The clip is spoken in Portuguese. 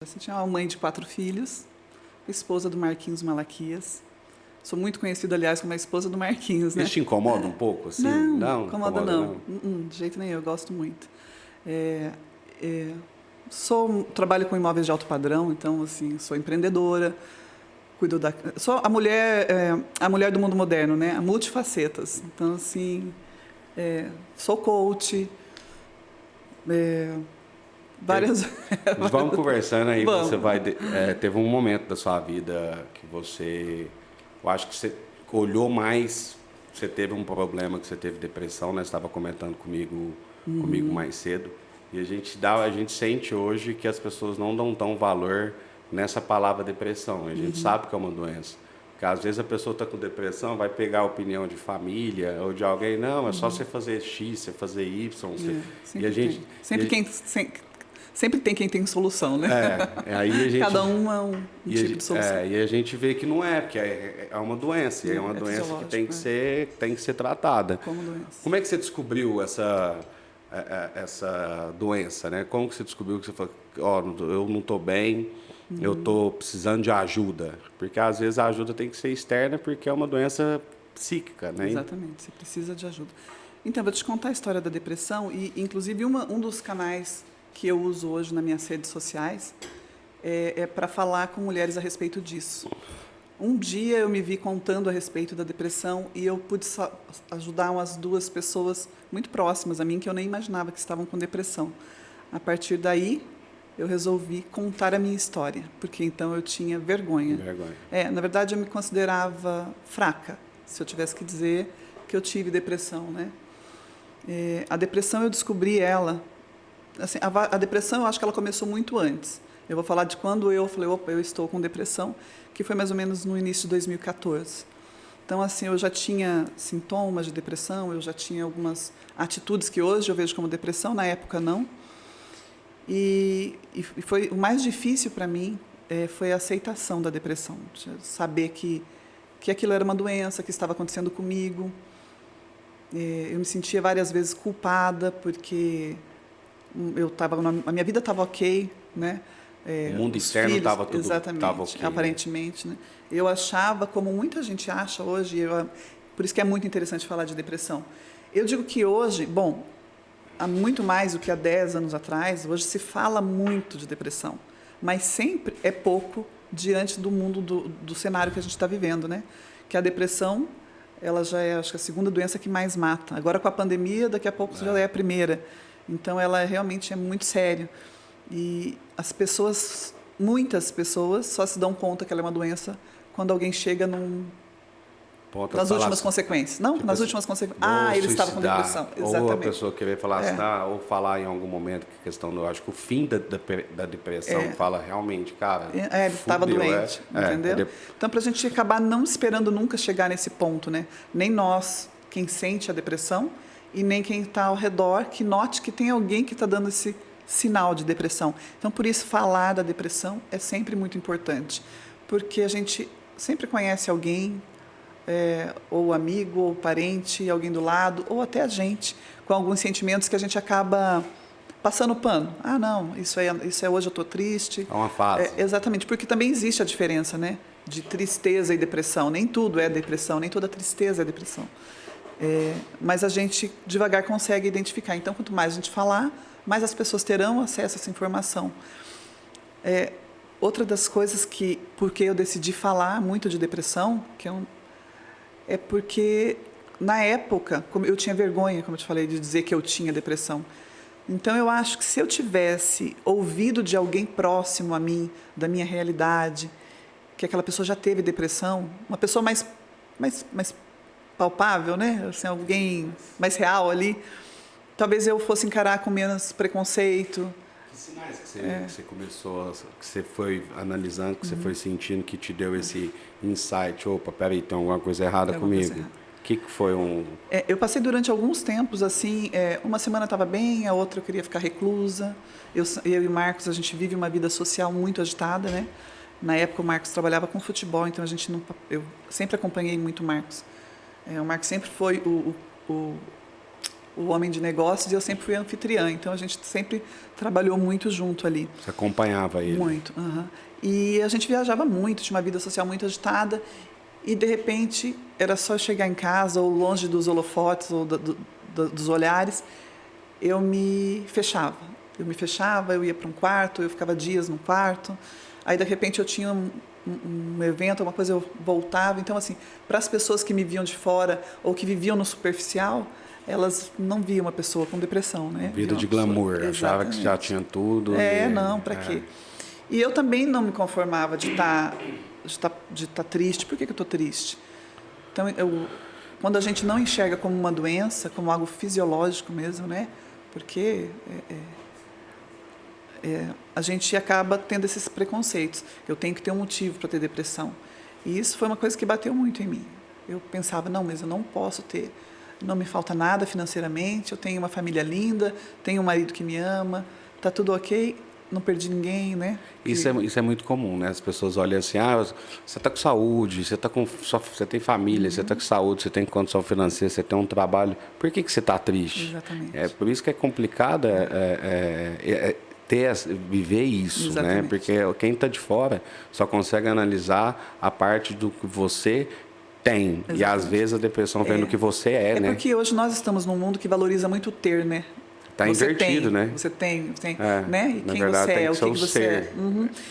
Você tinha uma mãe de 4 filhos, esposa do Marquinhos Malaquias. Sou muito conhecida, aliás, como a esposa do Marquinhos, né? Isso te incomoda um pouco, assim? Não, Não, incomoda incomoda não. não. De jeito nenhum, eu gosto muito. É, é, trabalho com imóveis de alto padrão, então, assim, sou empreendedora, cuido da... Sou a mulher do mundo moderno, né? A multifacetas. Então, assim, sou coach, várias... Vamos conversando aí, Vamos. você vai... teve um momento da sua vida que você... Eu acho que você olhou mais, você teve um problema, que você teve depressão, né? Você estava comentando comigo mais cedo. E a gente sente hoje que as pessoas não dão tão valor nessa palavra depressão. A gente sabe que é uma doença. Porque às vezes a pessoa está com depressão, vai pegar a opinião de família ou de alguém. Não, é só você fazer X, você fazer Y. E a gente... Sempre tem quem tem solução, né? Aí a gente... Cada um é um tipo de solução. E a gente vê que não é, porque é uma doença. E é uma doença que tem que ser tratada. Como doença. Como é que você descobriu essa doença, né? Como que você descobriu que você falou, eu não estou bem, eu estou precisando de ajuda? Porque às vezes a ajuda tem que ser externa, porque é uma doença psíquica, né? Exatamente, você precisa de ajuda. Então, vou te contar a história da depressão e, inclusive, um dos canais que eu uso hoje nas minhas redes sociais é para falar com mulheres a respeito disso. Um dia eu me vi contando a respeito da depressão e eu pude ajudar umas 2 pessoas muito próximas a mim que eu nem imaginava que estavam com depressão. A partir daí, eu resolvi contar a minha história, porque então eu tinha vergonha. Na verdade, eu me considerava fraca, se eu tivesse que dizer que eu tive depressão, né? A depressão eu descobri ela... Assim, a depressão, eu acho que ela começou muito antes. Eu vou falar de quando eu falei, opa, eu estou com depressão, que foi mais ou menos no início de 2014. Então, assim, eu já tinha sintomas de depressão, eu já tinha algumas atitudes que hoje eu vejo como depressão, na época não. E foi o mais difícil para mim foi a aceitação da depressão, saber que aquilo era uma doença que estava acontecendo comigo. Eu me sentia várias vezes culpada porque a minha vida estava ok, né? O mundo externo estava tudo exatamente, tava ok, aparentemente, né? Eu achava, como muita gente acha hoje, por isso que é muito interessante falar de depressão. Eu digo que hoje, bom, há muito mais do que há 10 anos atrás, hoje se fala muito de depressão, mas sempre é pouco diante do mundo do cenário que a gente está vivendo, né? Que a depressão, ela já é, acho que a segunda doença que mais mata. Agora com a pandemia, daqui a pouco já é a primeira. Então, ela realmente é muito séria. E muitas pessoas, só se dão conta que ela é uma doença quando alguém chega nas últimas consequências. Não, tipo nas últimas consequências. Ele estava com depressão. Exatamente. Ou a pessoa querer falar ou falar em algum momento que a questão eu acho que o fim da depressão fala realmente, cara. Ele estava doente, entendeu? Então, para a gente acabar não esperando nunca chegar nesse ponto, né? Nem nós, quem sente a depressão, e nem quem está ao redor que note que tem alguém que está dando esse sinal de depressão. Então, por isso, falar da depressão é sempre muito importante, porque a gente sempre conhece alguém, ou amigo, ou parente, alguém do lado, ou até a gente, com alguns sentimentos que a gente acaba passando pano. Não, isso é hoje eu estou triste. É uma fase. Exatamente, porque também existe a diferença, né, de tristeza e depressão. Nem tudo é depressão, nem toda tristeza é depressão. Mas a gente devagar consegue identificar. Então, quanto mais a gente falar, mais as pessoas terão acesso a essa informação. Outra das coisas porque eu decidi falar muito de depressão, é porque, na época, como eu tinha vergonha, como eu te falei, de dizer que eu tinha depressão. Então, eu acho que se eu tivesse ouvido de alguém próximo a mim, da minha realidade, que aquela pessoa já teve depressão, uma pessoa mais palpável, né? Assim, alguém mais real ali, talvez eu fosse encarar com menos preconceito. Que sinais que você começou, que você foi analisando, que você foi sentindo, que te deu esse insight? Opa, peraí, tem alguma coisa errada comigo. O que foi eu passei durante alguns tempos, assim, uma semana estava bem, a outra eu queria ficar reclusa. Eu e o Marcos, a gente vive uma vida social muito agitada, né? Na época o Marcos trabalhava com futebol, então eu sempre acompanhei muito o Marcos. O Marcos sempre foi o o homem de negócios e eu sempre fui anfitriã. Então a gente sempre trabalhou muito junto ali. Você acompanhava ele? Muito. E a gente viajava muito, tinha uma vida social muito agitada. E, de repente, era só chegar em casa ou longe dos holofotes ou dos olhares, eu me fechava. Eu ia para um quarto, eu ficava dias num quarto. Aí, de repente, eu tinha um evento, alguma coisa, eu voltava. Então, assim, para as pessoas que me viam de fora ou que viviam no superficial, elas não viam uma pessoa com depressão, né? Vida de glamour, achava que já tinha tudo. Não, para quê? E eu também não me conformava de estar triste. Por que eu estou triste? Então, quando a gente não enxerga como uma doença, como algo fisiológico mesmo, né? Porque a gente acaba tendo esses preconceitos. Eu tenho que ter um motivo para ter depressão. E isso foi uma coisa que bateu muito em mim. Eu pensava, não, mas eu não posso ter. Não me falta nada financeiramente, eu tenho uma família linda, tenho um marido que me ama, está tudo ok. Não perdi ninguém, né? Isso é muito comum, né? As pessoas olham assim, você está com saúde, você tem família, você está com saúde, você tem condição financeira, você tem um trabalho. Por que você está triste? Exatamente. É por isso que é complicado viver isso, exatamente, né? Porque quem está de fora só consegue analisar a parte do que você tem. Exatamente. E às vezes a depressão vem no que você né? É porque hoje nós estamos num mundo que valoriza muito ter, né? Está invertido, né? Você tem, né? E quem você é, o que você é.